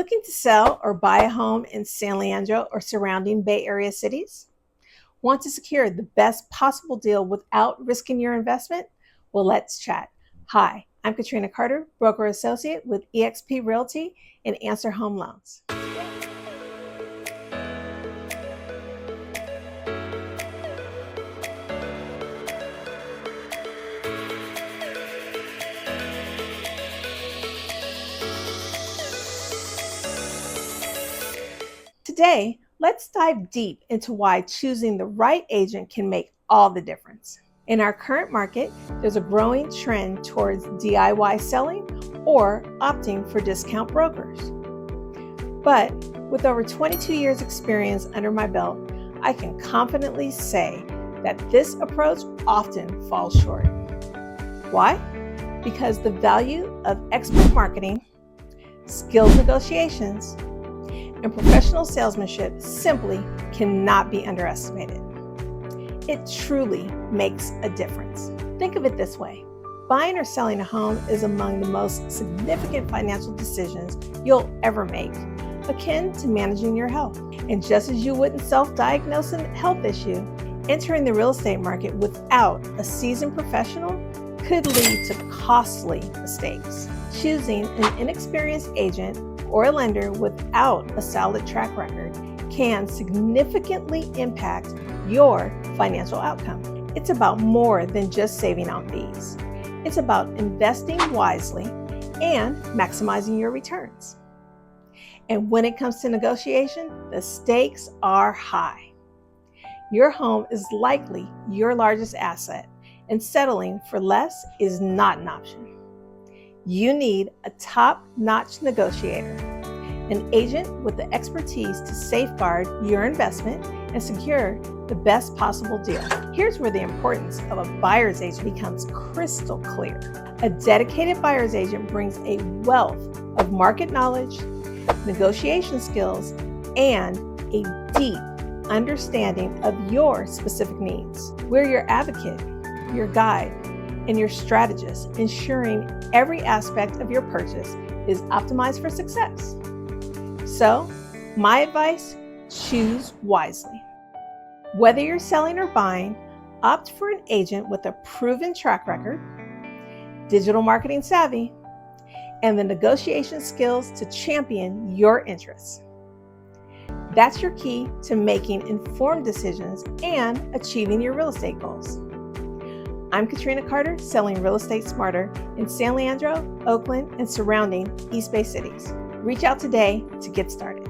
Looking to sell or buy a home in San Leandro or surrounding Bay Area cities? Want to secure the best possible deal without risking your investment? Well, let's chat. Hi, I'm Katrina Carter, broker associate with eXp Realty and Answer Home Loans. Today, let's dive deep into why choosing the right agent can make all the difference. In our current market, there's a growing trend towards DIY selling or opting for discount brokers. But with over 22 years experience under my belt, I can confidently say that this approach often falls short. Why? Because the value of expert marketing, skilled negotiations, and professional salesmanship simply cannot be underestimated. It truly makes a difference. Think of it this way. Buying or selling a home is among the most significant financial decisions you'll ever make, akin to managing your health. And just as you wouldn't self-diagnose a health issue, entering the real estate market without a seasoned professional could lead to costly mistakes. Choosing an inexperienced agent or a lender without a solid track record can significantly impact your financial outcome. It's about more than just saving on fees. It's about investing wisely and maximizing your returns. And when it comes to negotiation, the stakes are high. Your home is likely your largest asset, and settling for less is not an option. You need a top-notch negotiator, an agent with the expertise to safeguard your investment and secure the best possible deal. Here's where the importance of a buyer's agent becomes crystal clear. A dedicated buyer's agent brings a wealth of market knowledge, negotiation skills, and a deep understanding of your specific needs. We're your advocate, your guide, and your strategist, ensuring every aspect of your purchase is optimized for success. So, my advice, choose wisely. Whether you're selling or buying, opt for an agent with a proven track record, digital marketing savvy, and the negotiation skills to champion your interests. That's your key to making informed decisions and achieving your real estate goals. I'm Katrina Carter, selling real estate smarter in San Leandro, Oakland, and surrounding East Bay cities. Reach out today to get started.